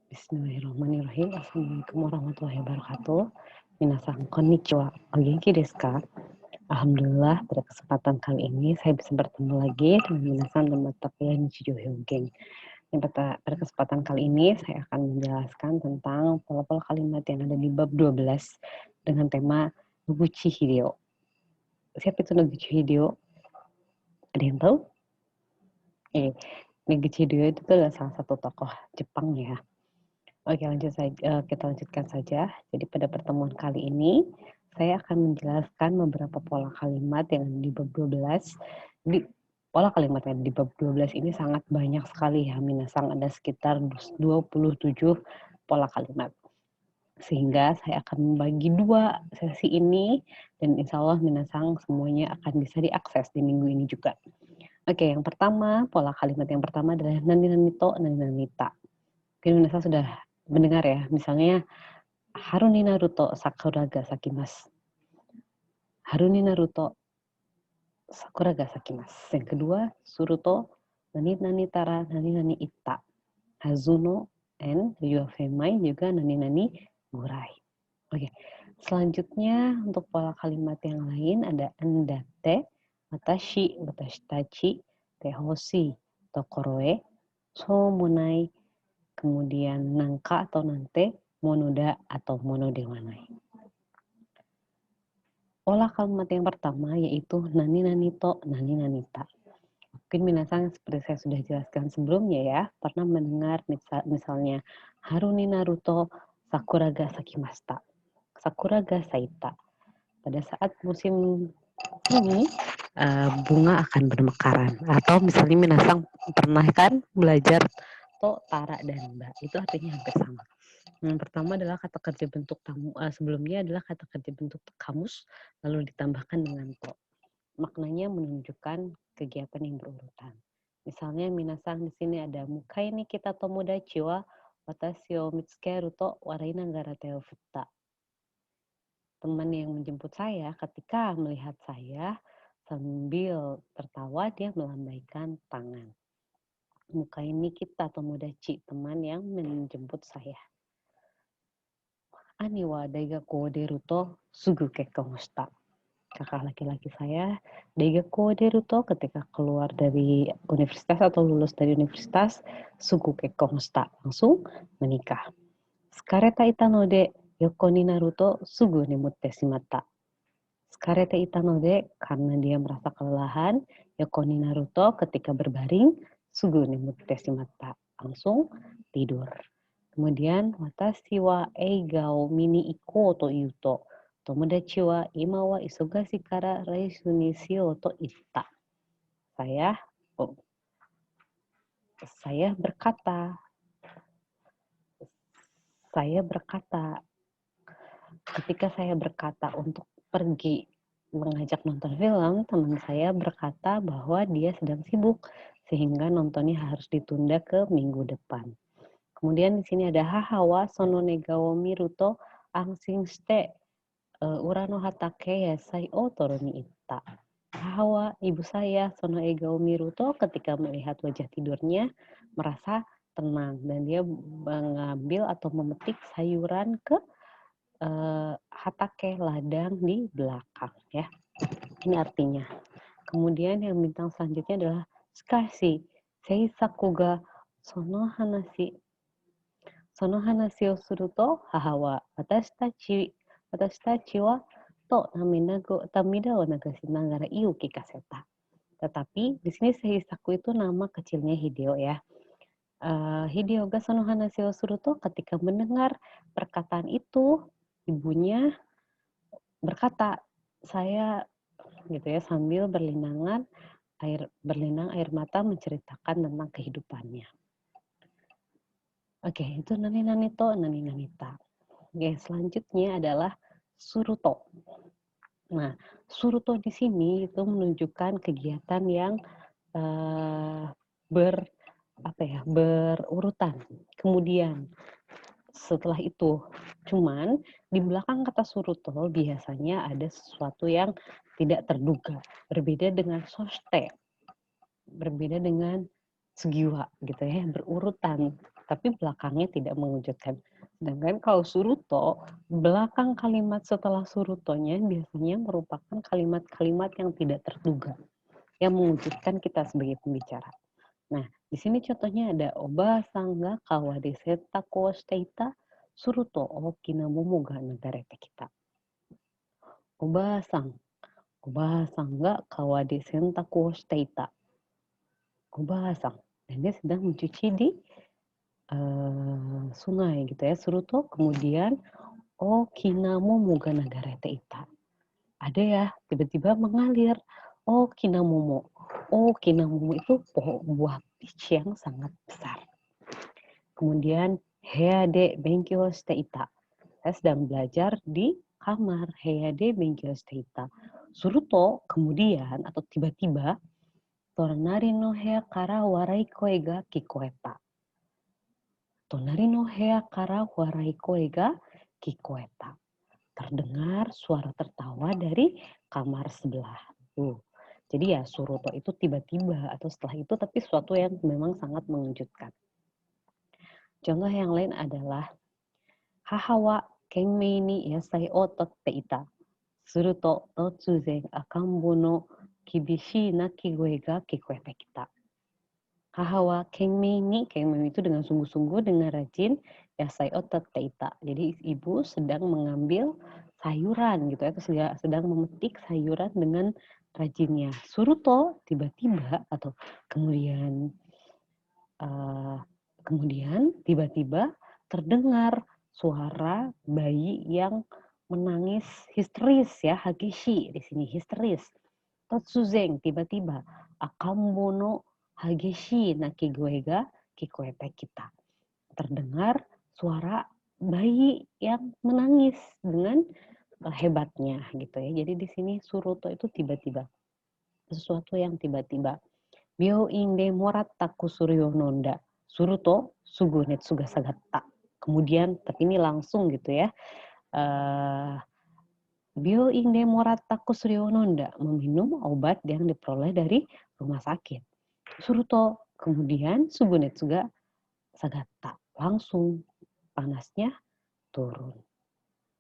Bismillahirrahmanirrahim. Assalamualaikum warahmatullahi wabarakatuh. Minasan konnichiwa. O genki desu ka? Alhamdulillah, pada kesempatan kali ini saya bisa bertemu lagi dengan minasan dan mata kuliah Nichijou Hyougen. Pada kesempatan kali ini saya akan menjelaskan tentang pola-pola kalimat yang ada di bab 12 dengan tema Noguchi Hideo. Siapa itu Noguchi Hideo? Ada yang tahu? Noguchi Hideo itu adalah salah satu tokoh Jepang ya. Oke, kita lanjutkan saja. Jadi pada pertemuan kali ini, saya akan menjelaskan beberapa pola kalimat yang di bab 12. Pola kalimat yang di bab 12 ini sangat banyak sekali ya, minasang ada sekitar 27 pola kalimat. Sehingga saya akan membagi 2 sesi ini, dan insya Allah minasang semuanya akan bisa diakses di minggu ini juga. Oke, yang pertama, pola kalimat yang pertama adalah nani nanito, nani nanita. Mungkin minasang sudah mendengar ya, misalnya Haru ni Naruto Sakura ga sakimasu. Haru ni Naruto Sakura ga sakimasu. Yang kedua, Suruto nani nani tara nani nani itta. Hazuno and Yuafemai juga nani nani gurai. Oke. Selanjutnya untuk pola kalimat yang lain ada andate, watashi, watashitachi, tehoshi, tokoroe, somonai, kemudian nangka atau nante, monoda atau monodewanai. Pola kalimat yang pertama yaitu nani nanito, nani nanita. Mungkin minasang seperti saya sudah jelaskan sebelumnya ya, pernah mendengar misalnya Haru ni Naruto Sakura ga sakimashita. Sakura ga saita. Pada saat musim ini bunga akan bermekaran. Atau misalnya minasang pernah kan belajar to, tara, dan ba. Itu artinya hampir sama. Yang pertama adalah kata kerja bentuk sebelumnya adalah kata kerja bentuk kamus, lalu ditambahkan dengan to. Maknanya menunjukkan kegiatan yang berurutan. Misalnya minasang di sini ada mukai ni kita tomodachi wa watashi o mitsukeru to warai nagara te o futta. Teman yang menjemput saya ketika melihat saya sambil tertawa dia melambaikan tangan. Mukai ni kita tomodachi, teman yang menjemput saya. Ani wa daigaku o deru to sugu kekkon shita. Kakak laki-laki saya daigaku o deru to ketika keluar dari universitas atau lulus dari universitas sugu kekkon shita, langsung menikah. Tsukareta ita node yoko ni naru to sugu nemutte shimatta. Tsukareta ita node karena dia merasa kelelahan, yoko ni naru to ketika berbaring, sugu nemutte shimatta, langsung tidur. Kemudian, watashi wa eiga o mini ikou to iu to, tomodachi wa ima wa isogasi kara reishu ni shiyou to itta. Saya berkata, ketika saya berkata untuk pergi mengajak nonton film, teman saya berkata bahwa dia sedang sibuk, sehingga nontonnya harus ditunda ke minggu depan. Kemudian di sini ada hahawa sono negawo miru to anshin shite urano hatake yasai o toru ni itta. Hahawa, ibu saya, sono egao miru to ketika melihat wajah tidurnya merasa tenang dan dia mengambil atau memetik sayuran ke hatake, ladang di belakang ya. Ini artinya. Kemudian yang bintang selanjutnya adalah Sukashi seisaku ga sono hanashi o suru to haha wa watashi tachi wa to tamida o nagashi nagara iu kikaseta. Tetapi di sini seisaku itu nama kecilnya Hideo ya. Hideo ga sono hanashi o suru to ketika mendengar perkataan itu ibunya berkata, saya gitu ya sambil berlinang air mata menceritakan tentang kehidupannya. Oke, itu nani nanito, nani nanita. Oke, selanjutnya adalah suruto. Nah, suruto di sini itu menunjukkan kegiatan yang berurutan. Kemudian setelah itu, cuman di belakang kata suruto biasanya ada sesuatu yang tidak terduga, berbeda dengan soste, berbeda dengan sugiwa gitu ya, berurutan. tapi belakangnya tidak mengejutkan. Sedangkan kalau suruto, belakang kalimat setelah surutonya biasanya merupakan kalimat-kalimat yang tidak terduga, yang mengejutkan kita sebagai pembicara. Nah, di sini contohnya ada oba-san ga kawa de settaku o shiteita suruto ooki na momo ga nagarete kita. Oba-san, oba-san ga kawa de settaku o shiteita. Oba-san, dan dia sedang mencuci di sungai gitu ya. Suruto kemudian ooki na momo ga nagarete ita. Ada ya, tiba-tiba mengalir. Ooki na momo. Ooki na momo itu buah peach yang sangat besar. Kemudian heya de benkyou shite ita. Saya sedang belajar di kamar. Heya de benkyou shite ita. Suruto kemudian atau tiba-tiba tonari no heya kara warai koe ga kikoeta. Tonari no heya kara warai koe ga kikoeta. Terdengar suara tertawa dari kamar sebelah. Jadi ya suruto itu tiba-tiba atau setelah itu, tapi sesuatu yang memang sangat mengejutkan. Contoh yang lain adalah haha wa kenmei ni yasai o totte ita. Suruto totsuzen akanbo no kibishii nakigoe ga kikoete kita. Haha wa kenmei itu dengan sungguh-sungguh, dengan rajin, yasai o totte ita. Jadi ibu sedang mengambil sayuran gitu ya, atau sedang memetik sayuran dengan rajinnya. Suruto tiba-tiba atau kemudian tiba-tiba terdengar suara bayi yang menangis histeris ya, hageshi di sini histeris. Totsuzen tiba-tiba, akambo no hageshi nakigoe ga kikoete kita. Terdengar suara bayi yang menangis dengan hebatnya gitu ya. Jadi di sini suruto itu tiba-tiba. Sesuatu yang tiba-tiba. Byouin de moratta kusuri o nonda. Suruto sugu netsu ga sagatta. Kemudian, tapi ini langsung gitu ya. Byouin de moratta kusuri o nonda. Meminum obat yang diperoleh dari rumah sakit. Suruto kemudian sugu netsu ga sagatta. Langsung panasnya turun.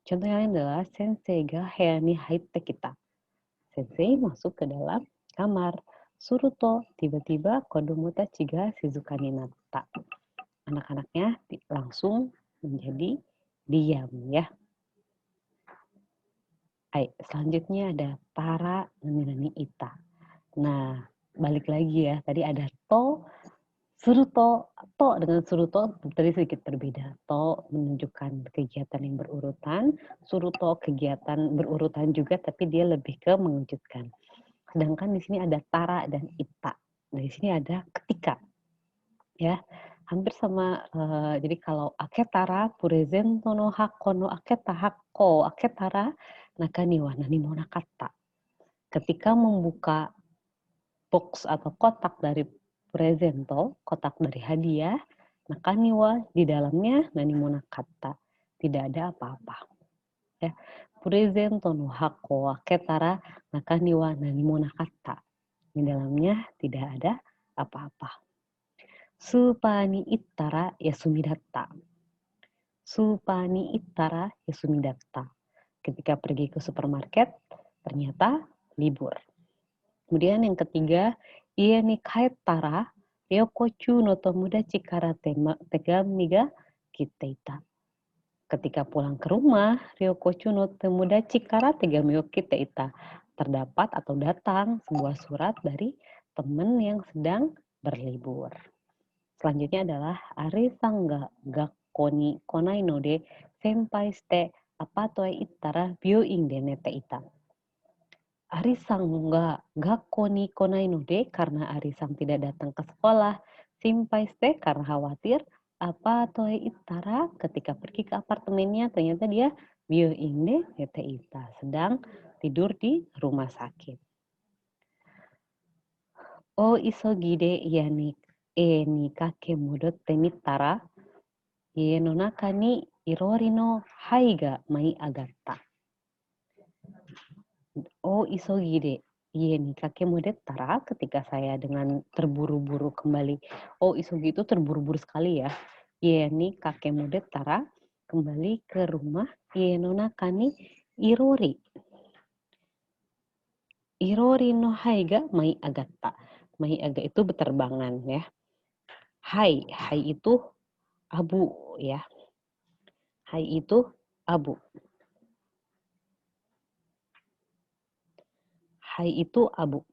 Contoh yang lain adalah sensei ga heya ni haitte kita. Sensei masuk ke dalam kamar. Suruto tiba-tiba kodomo tachi ga shizuka ni natta. Anak-anaknya langsung menjadi diam ya. Selanjutnya ada tara nani ita. Nah, balik lagi ya. Tadi ada to, suruto. To dengan suruto tadi sedikit berbeda. To menunjukkan kegiatan yang berurutan. Suruto kegiatan berurutan juga, tapi dia lebih ke mengejutkan. Sedangkan di sini ada tara dan ita. Di sini ada ketika. Ya, hampir sama. Jadi kalau aketara purezento no hako no aketa hako aketara nakani wa nani mo nakatta. Ketika membuka box atau kotak dari presento, kotak dari hadiah, nakani wa di dalamnya nani mo nakatta. Tidak ada apa-apa. Ya, presento no hako aketara nakani wa nani mo nakatta. Di dalamnya tidak ada apa-apa. Supa ni ittara yasumi datta. Supa ni ittara yasumi datta. Ketika pergi ke supermarket, ternyata libur. Kemudian yang ketiga, ie ni kaetara ryokochu no tomodachi kara tegami ga kiteita. Ketika pulang ke rumah, ryokochu no tomodachi kara tegami ga kiteita. Terdapat atau datang sebuah surat dari teman yang sedang berlibur. Selanjutnya adalah Ari-san ga gakko ni konai no de senpai shite apato e ittara byouin de nete ita. Ari-san ga gakko ni konai no de, karena Ari-san tidak datang ke sekolah. Senpai shite karena khawatir. Apato e ittara, ketika pergi ke apartemennya ternyata dia byouin de nete ita, sedang tidur di rumah sakit. O isogi de yani ni kake modotte mittara ie no naka ni irori no hai ga mai agatta. O isogi de ie ni kake modottara, ketika saya dengan terburu-buru kembali. Oh, isogi itu terburu-buru sekali ya. Ie ni kakekmu Tara kembali ke rumah Ie no naka ni Irori. Irori no hai ga mai agatta. Mai aga itu beterbangan ya. Hai, hai itu abu ya. Hai itu abu. Hai itu abu.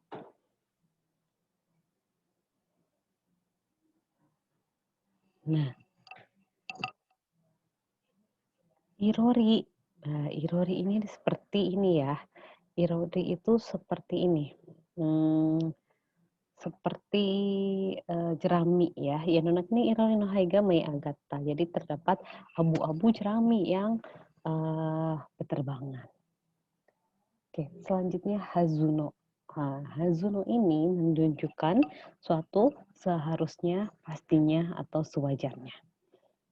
Nah, Irori. Nah, Irori ini seperti ini ya. Irori itu seperti ini. Seperti jerami ya. Yanonak ni Irori no haiga mai agatta. Jadi terdapat abu-abu jerami yang berterbangan. Oke, selanjutnya Hazuno. Nah, Hazuno ini menunjukkan suatu seharusnya, pastinya, atau sewajarnya.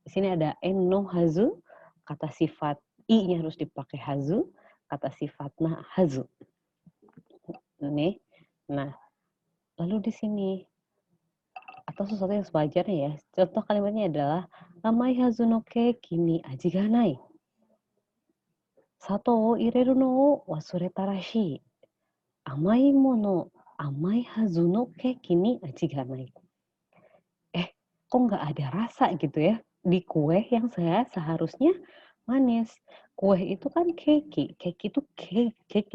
Di sini ada enno hazu, kata sifat i-nya harus dipakai hazu, kata sifatnya hazu. Nih. Nah, lalu di sini atau sesuatu yang sewajarnya ya. Contoh kalimatnya adalah amai hazu no ke kimi aji ga nai. Sato o ireru no o wasureta rashi. Amai mono, amai hazu no keki ni aji ga nai. Kok nggak ada rasa gitu ya di kue yang seharusnya manis. Kue itu kan keki, keki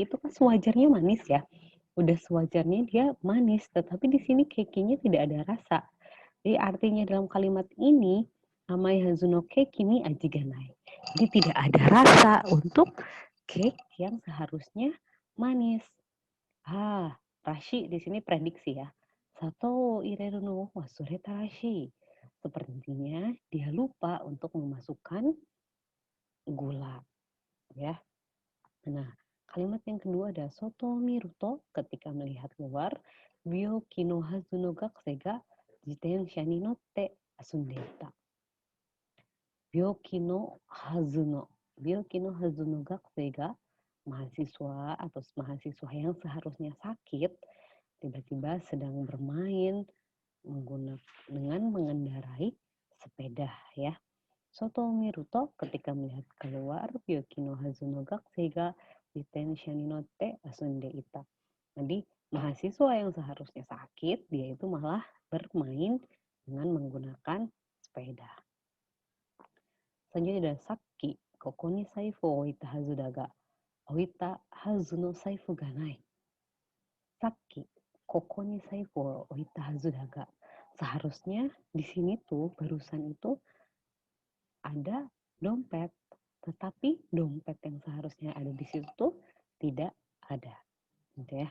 itu kan sewajarnya manis ya. Udah sewajarnya dia manis, tetapi di sini kekinya tidak ada rasa. Jadi artinya dalam kalimat ini, amai hazuno keki ni aji ga nai. Jadi tidak ada rasa untuk cake yang seharusnya manis. Rashi di sini prediksi ya. Sato ireru no wasureta rashi. Sepertinya dia lupa untuk memasukkan gula, ya. Nah, kalimat yang kedua ada soto miruto ketika melihat luar, byoki no hazuno gakusei jitensha ni notte asundeta. Byoki no hazuno gakusei mahasiswa atau mahasiswa yang seharusnya sakit tiba-tiba sedang bermain dengan mengendarai sepeda ya. Soto miruto ketika melihat keluar byoki no hazuno gakusei ga jitensha ni notte asunde ita. Jadi mahasiswa yang seharusnya sakit dia itu malah bermain dengan menggunakan sepeda. Selanjutnya ada sakki koko ni saifu o oita hazu daga oita hazu no saifu ga nai. Sakki koko ni saifu o oita hazu daga. Seharusnya di sini tuh barusan itu ada dompet, tetapi dompet yang seharusnya ada di situ tidak ada, gitu ya.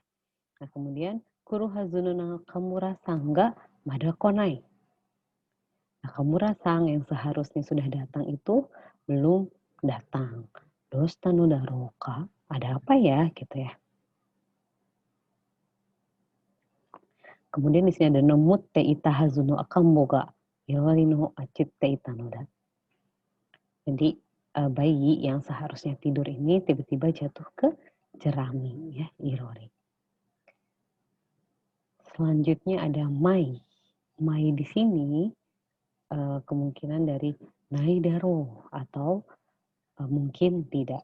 Nah kemudian kuru hazuno nakamura-san ga mada konai. Nakamura-san yang seharusnya sudah datang itu belum datang. Dosta no darouka, ada apa ya, gitu ya. Kemudian di sini ada nomutte ita hazuno akambo ga irori no achitte ita no da. Jadi bayi yang seharusnya tidur ini tiba-tiba jatuh ke jerami ya, irori. Selanjutnya ada mai. Mai di sini kemungkinan dari naidaro atau mungkin tidak.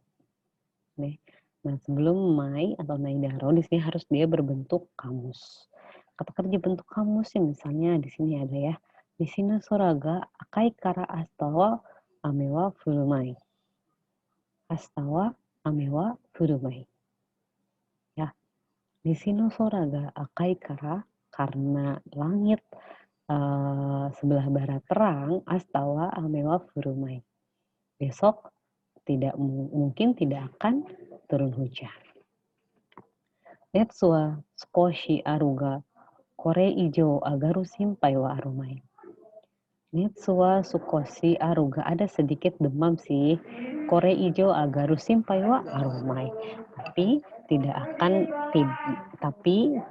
Nah, sebelum mai atau naidaro di sini harus dia berbentuk kamus. Kata kerja bentuk kamus misalnya di sini ada ya. Di sini soraga akai kara astawa amewa furumai. Astawa amewa furumai. Ya. Di sini soraga akai kara karena langit sebelah barat terang, astawa amewa furumai. Besok mungkin tidak akan turun hujan. Netsu wa skoshi aru ga kore ijo agaru simpai wa arumai. Netsu wa skoshi aru ga ada sedikit demam sih. Kore ijo agaru simpai wa arumai. Tapi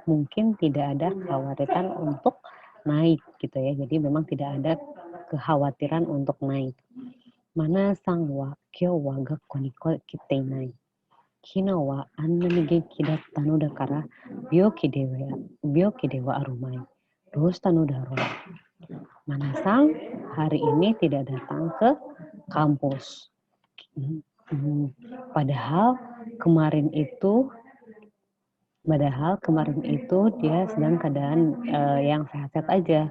mungkin tidak ada kekhawatiran untuk naik gitu ya. Jadi memang tidak ada kekhawatiran untuk naik. Mana sang wa kyo wa gakko ni kitenai. Kino wa anna ni genki datta no dakara byoki de wa arumai. Dousta no daro. Manasang hari ini tidak datang ke kampus. Padahal kemarin itu dia sedang keadaan yang sehat-sehat aja.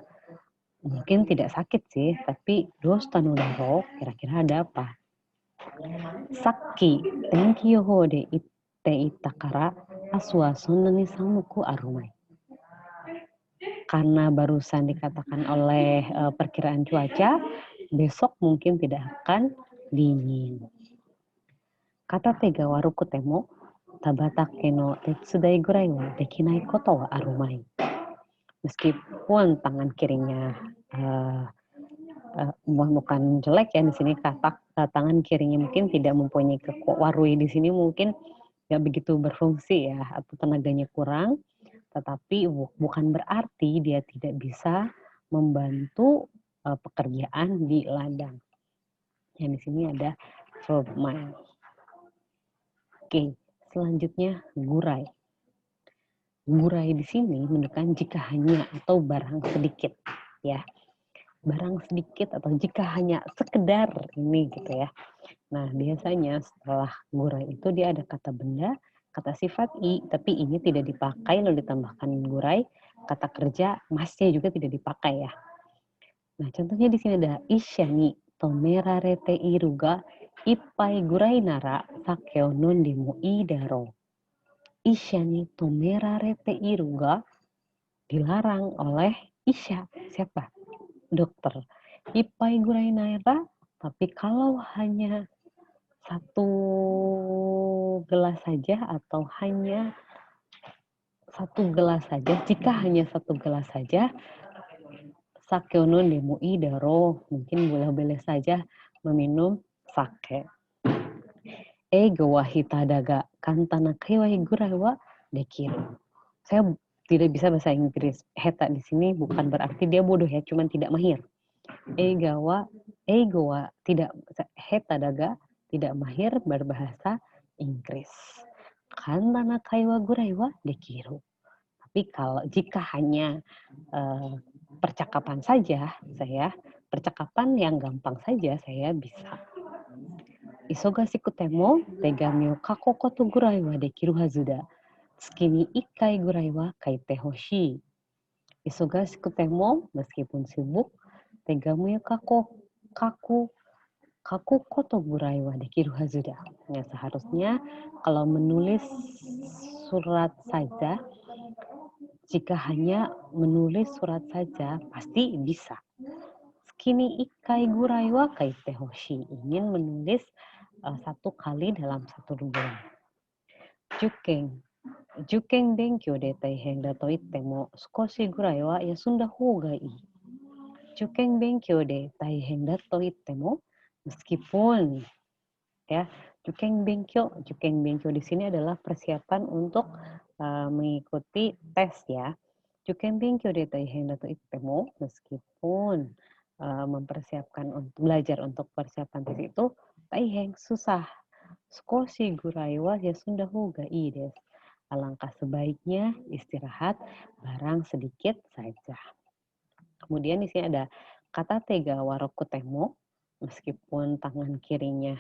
Mungkin tidak sakit sih, tapi dos tanudaro kira-kira ada apa? Sakki tenki yoho de itte itakara asu wa sonna ni samuku arumai. Karena barusan dikatakan oleh perkiraan cuaca, besok mungkin tidak akan dingin. Kata tega waruku temo, tabatake no tetsudai gurai wa dekinai koto wa arumai. Meskipun tangan kirinya bukan jelek ya di sini, tangan kirinya mungkin tidak mempunyai warui di sini mungkin nggak begitu berfungsi ya, atau tenaganya kurang, tetapi bukan berarti dia tidak bisa membantu pekerjaan di ladang. Yang di sini ada verb mind. Oke, selanjutnya gurai. Gurai di sini menunjukkan jika hanya atau barang sedikit, ya. Barang sedikit atau jika hanya sekedar ini gitu ya. Nah, biasanya setelah gurai itu dia ada kata benda, kata sifat i, tapi ini tidak dipakai lalu ditambahkan gurai, kata kerja masnya juga tidak dipakai ya. Nah, contohnya di sini ada ishani tomerarete iruga ippai gurai nara sakeo nondemo idaro. Ishani tomerarete iruga dilarang oleh Isya. Siapa? Dokter. Ippai gurai nara, tapi kalau hanya satu gelas saja atau hanya satu gelas saja, jika hanya satu gelas saja, sakyono demo idaro, mungkin boleh-boleh saja meminum sake. Ego wa hitadaga kantana kaiwai gurai wa dekiru. Saya tidak bisa bahasa Inggris. Heta di sini bukan berarti dia bodoh ya, cuman tidak mahir. Ego wa tidak heta daga tidak mahir berbahasa Inggris. Kantana kaiwa gurai wa dekiru. Tapi jika hanya percakapan saja, percakapan yang gampang saja saya bisa. Isogashi kutemo tegami o kako koto gurai wa dekiru hazu da. Tsuki ni 1 kai gurai wa kaite hoshii. Isogashi kutemo meskipun sibuk, tegami o kaku koto gurai wa dekiru hazu da. Ya, seharusnya kalau menulis surat saja, jika hanya menulis surat saja pasti bisa. Tsukini 1 kai gurai wa kaite hoshii. Ingin menulis 1 kali dalam 1 bulan. Juken benkyou de taihen da to itte mo sukoshi gurai wa yasunda hou ga ii. Juken benkyou de taihen da to itte mo, meskipun ya, juken benkyou di sini adalah persiapan untuk mengikuti tes ya. Juken benkyou de taihen da to itte mo, meskipun mempersiapkan untuk belajar untuk persiapan tes itu taihen susah. Sukoshi gurai wa yasunda hou ga ii desu. Alangkah sebaiknya istirahat barang sedikit saja. Kemudian di sini ada kata tega waroku temo, meskipun tangan kirinya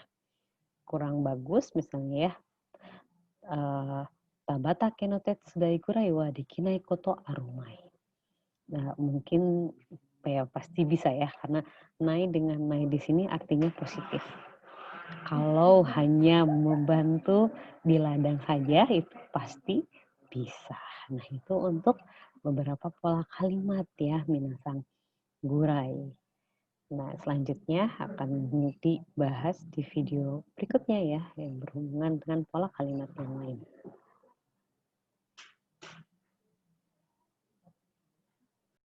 kurang bagus misalnya ya. Tabata no tetsudai gurai wa dekinai koto arumai. Nah, mungkin ya pasti bisa ya, karena nai dengan nai di sini artinya positif. Kalau hanya membantu di ladang saja itu pasti bisa. Nah, itu untuk beberapa pola kalimat ya, minasang gurai. Nah, selanjutnya akan dibahas di video berikutnya ya, yang berhubungan dengan pola kalimat yang lain.